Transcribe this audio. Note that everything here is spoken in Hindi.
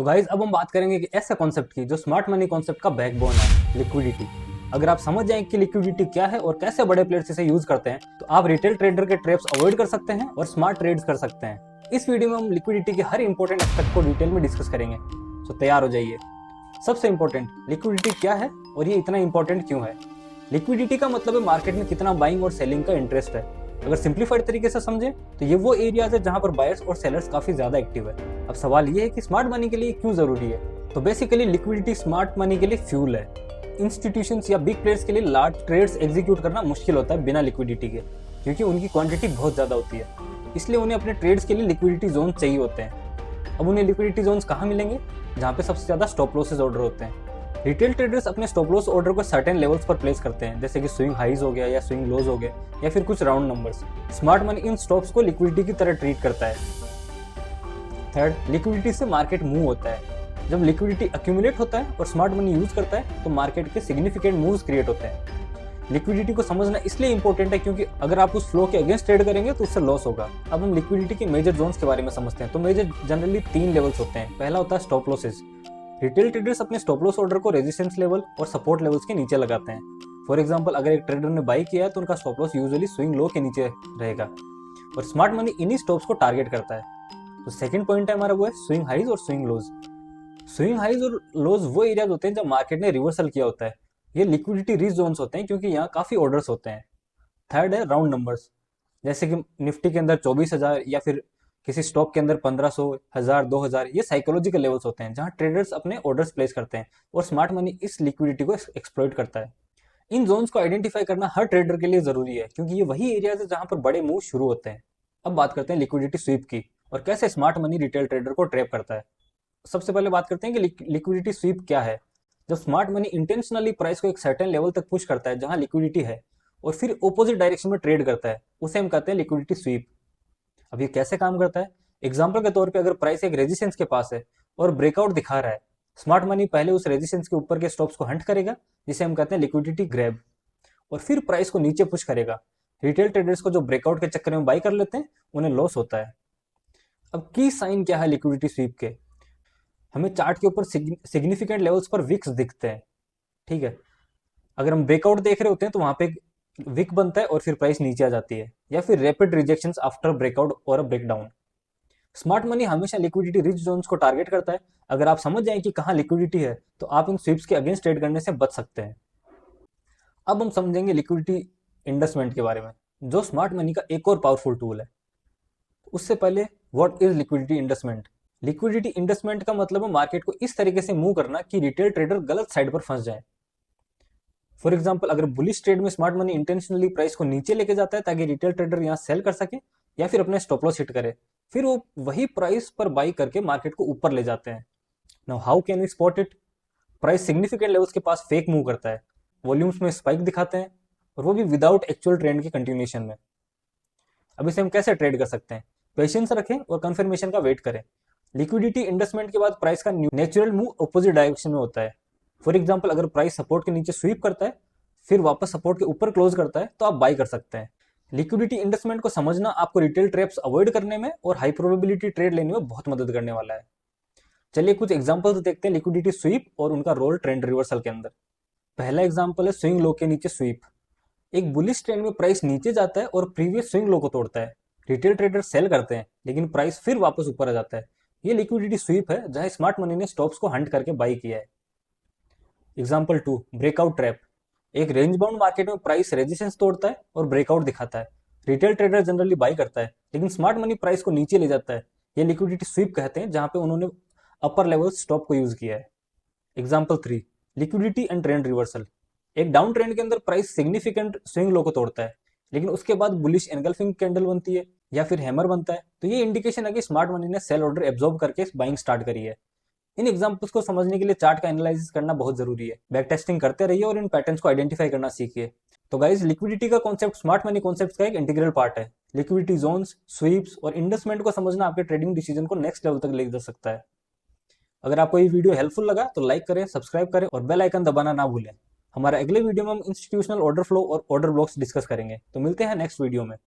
तो गाइज अब हम बात करेंगे कि ऐसे कॉन्सेप्ट की जो स्मार्ट मनी कॉन्सेप्ट का बैकबोन है, लिक्विडिटी। अगर आप समझ जाएं कि लिक्विडिटी क्या है और कैसे बड़े प्लेयर्स इसे यूज करते हैं तो आप रिटेल ट्रेडर के ट्रैप्स अवॉइड कर सकते हैं और स्मार्ट ट्रेड्स कर सकते हैं। इस वीडियो में हम लिक्विडिटी के हर इंपॉर्टेंट एस्पेक्ट को डिटेल में डिस्कस करेंगे, तो तैयार हो जाइए। सबसे इंपॉर्टेंट, लिक्विडिटी क्या है और ये इतना इंपॉर्टेंट क्यों है। लिक्विडिटी का मतलब है मार्केट में कितना बाइंग और सेलिंग का इंटरेस्ट है। अगर सिंप्लीफाइड तरीके से समझें तो ये वो एरियाज है जहां पर बायर्स और सेलर्स काफी ज्यादा एक्टिव है। अब सवाल ये है कि स्मार्ट मनी के लिए क्यों जरूरी है। तो बेसिकली लिक्विडिटी स्मार्ट मनी के लिए फ्यूल है। इंस्टीट्यूशंस या बिग प्लेयर्स के लिए लार्ज ट्रेड्स एग्जीक्यूट करना मुश्किल होता है बिना लिक्विडिटी के, क्योंकि उनकी क्वांटिटी बहुत ज्यादा होती है। इसलिए उन्हें अपने ट्रेड्स के लिए लिक्विडिटी जोन चाहिए होते हैं। अब उन्हें लिक्विडिटी जोन्स कहाँ मिलेंगे? जहाँ पे सबसे ज्यादा स्टॉप लॉसेस ऑर्डर होते हैं। रिटेल ट्रेडर्स अपने स्टॉप लॉस ऑर्डर को सर्टेन लेवल्स पर प्लेस करते हैं, जैसे कि स्विंग हाइज हो गया या स्विंग लोज हो गया या फिर कुछ round numbers. Smart money in stops को लिक्विडिटी की तरह ट्रीट करता है। थर्ड, लिक्विडिटी से मार्केट मूव होता है। जब लिक्विडिटी अक्यूमुलेट होता है और स्मार्ट मनी यूज करता है तो मार्केट के सिग्निफिकेंट मूव्स क्रिएट होते हैं। लिक्विडिटी को समझना इसलिए इंपॉर्टेंट है क्योंकि अगर आप उस फ्लो के अगेंस्ट ट्रेड करेंगे तो उससे लॉस होगा। अब हम लिक्विडिटी के मेजर जोन्स के बारे में समझते हैं। तो मेजर जनरली 3 लेवल्स होते हैं। पहला होता है स्टॉप लॉसेस। रिटेल ट्रेडर्स अपने स्टॉप लॉस ऑर्डर को रेजिस्टेंस लेवल और सपोर्ट लेवल्स के नीचे लगाते हैं। फॉर एग्जांपल, अगर एक ट्रेडर ने बाई किया है तो उनका stop loss usually swing low के नीचे रहेगा और स्मार्ट मनी इन्हीं स्टॉप्स को टारगेट करता है। तो सेकंड पॉइंट है हमारा, वो है स्विंग हाइज और स्विंग लोज। स्विंग हाइज और लोज वो एरियाज होते हैं जब मार्केट ने रिवर्सल किया होता है। ये लिक्विडिटी रिस्क जोन्स होते हैं क्योंकि यहाँ काफी ऑर्डर्स होते हैं। थर्ड है राउंड नंबर्स, जैसे कि निफ्टी के अंदर 24,000 या फिर किसी स्टॉक के अंदर 1500, 1000, 2000, ये साइकोलॉजिकल लेवल्स होते हैं जहां ट्रेडर्स अपने ऑर्डर्स प्लेस करते हैं और स्मार्ट मनी इस लिक्विडिटी को एक्सप्लॉइट करता है। इन जोन्स को आइडेंटिफाई करना हर ट्रेडर के लिए जरूरी है क्योंकि ये वही एरियाज है जहां पर बड़े मूव शुरू होते हैं। अब बात करते हैं लिक्विडिटी स्वीप की और कैसे स्मार्ट मनी रिटेल ट्रेडर को ट्रैप करता है। सबसे पहले बात करते हैं कि लिक्विडिटी स्वीप क्या है। जब स्मार्ट मनी इंटेंशनली प्राइस को एक सर्टेन लेवल तक पुश करता है जहां लिक्विडिटी है और फिर ऑपोजिट डायरेक्शन में ट्रेड करता है, उसे हम कहते हैं लिक्विडिटी स्वीप। अब ये कैसे काम करता है? एग्जाम्पल के तौर पे अगर प्राइस एक रेजिस्टेंस के पास है और ब्रेकआउट दिखा रहा है, स्मार्ट मनी पहले उस रेजिस्टेंस के ऊपर के स्टॉप्स को हंट करेगा, जिसे हम कहते हैं लिक्विडिटी ग्रैब, और फिर प्राइस को नीचे पुश करेगा। रिटेल ट्रेडर्स को जो ब्रेकआउट के चक्कर में बाई कर लेते हैं उन्हें लॉस होता है। अब की साइन क्या है लिक्विडिटी स्वीप के? हमें चार्ट के ऊपर सिग्निफिकेंट लेवल्स पर विक्स दिखते हैं। ठीक है, अगर हम ब्रेकआउट देख रहे होते हैं तो वहां पे विक बनता है और फिर प्राइस नीचे आ जाती है, या फिर रैपिड रिजेक्शंस आफ्टर ब्रेकआउट और अ ब्रेकडाउन। स्मार्ट मनी हमेशा लिक्विडिटी रिच जोन्स को टारगेट करता है। अगर आप समझ जाएं कि कहां लिक्विडिटी है तो आप इन स्वीप्स के अगेंस्ट ट्रेड करने से बच सकते हैं। अब हम समझेंगे लिक्विडिटी इन्वेस्टमेंट के बारे में, जो स्मार्ट मनी का एक और पावरफुल टूल है। उससे पहले, what is liquidity investment? Liquidity investment का मतलब है मार्केट को इस तरीके से मूव करना कि रिटेल ट्रेडर गलत साइड पर फंस जाए। फॉर एग्जाम्पल, अगर बुलिश ट्रेड में स्मार्ट मनी इंटेंशनली प्राइस को नीचे लेके जाता है ताकि रिटेल ट्रेडर यहाँ सेल कर सके या फिर अपने स्टॉप लॉस हिट करे, फिर वो वही प्राइस पर बाई करके मार्केट को ऊपर ले जाते हैं। Now how can we spot it? Price significant levels के पास फेक मूव करता है, वॉल्यूम्स में स्पाइक दिखाते हैं, और वो भी विदाउट एक्चुअल ट्रेंड के कंटिन्यूएशन में। अब इसे हम कैसे ट्रेड कर सकते हैं? पेशेंस रखें और कंफर्मेशन का वेट करें। लिक्विडिटी इन्वेस्टमेंट के बाद प्राइस का नेचुरल मूव अपोजिट डायरेक्शन में होता है। फॉर एग्जाम्पल, अगर प्राइस सपोर्ट के नीचे स्वीप करता है फिर वापस सपोर्ट के ऊपर क्लोज करता है तो आप बाई कर सकते हैं। लिक्विडिटी इन्वेस्टमेंट को समझना आपको रिटेल ट्रैप्स अवॉइड करने में और हाई प्रोबेबिलिटी ट्रेड लेने में बहुत मदद करने वाला है। चलिए कुछ एग्जांपल्स देखते हैं लिक्विडिटी स्वीप और उनका रोल ट्रेंड रिवर्सल के अंदर। पहला एग्जांपल है स्विंग लो के नीचे स्वीप। एक बुलिश ट्रेंड में प्राइस नीचे जाता है और प्रीवियस स्विंग लो को तोड़ता है। रिटेल ट्रेडर सेल करते हैं लेकिन प्राइस फिर वापस ऊपर आ जाता है। ये लिक्विडिटी स्वीप है जहां स्मार्ट मनी ने स्टॉप्स को हंट करके बाई किया है। Example 2, breakout trap. एक रेंज बाउंड मार्केट में प्राइस रेजिस्टेंस तोड़ता है और ब्रेकआउट दिखाता है। रिटेल ट्रेडर जनरली बाई करता है लेकिन स्मार्ट मनी प्राइस को नीचे ले जाता है। ये लिक्विडिटी स्वीप कहते हैं जहां पे उन्होंने अपर लेवल स्टॉप को यूज किया है। Example 3, liquidity and trend reversal. एक डाउन ट्रेंड के अंदर प्राइस सिग्निफिकेंट स्विंग लो को तोड़ता है लेकिन उसके बाद बुलिश एनगल्फिंग कैंडल बनती है या फिर हैमर बनता है, तो ये इंडिकेशन है कि स्मार्ट मनी ने सेल ऑर्डर एब्जॉर्ब करके बाइंग स्टार्ट करी है। इन एग्जांपल्स को समझने के लिए चार्ट का एनालिसिस करना बहुत जरूरी है। बैक टेस्टिंग करते रहिए और इन पैटर्न्स को आइडेंटिफाई करना सीखिए। तो गाइस, लिक्विडिटी का कॉन्सेप्ट स्मार्ट मनी कॉन्सेप्ट का एक इंटीग्रल पार्ट है। लिक्विडिटी जोन्स, स्वीप्स और इन्वेस्टमेंट को समझना आपके ट्रेडिंग डिसीजन को नेक्स्ट लेवल तक ले जा सकता है। अगर आपको ये वीडियो हेल्पफुल लगा तो लाइक करें, सब्सक्राइब करें और बेल आइकन दबाना ना भूलें। हमारा अगले वीडियो में हम इंस्टीट्यूशनल ऑर्डर फ्लो और ऑर्डर ब्लॉक्स डिस्कस करेंगे। तो मिलते हैं नेक्स्ट वीडियो में।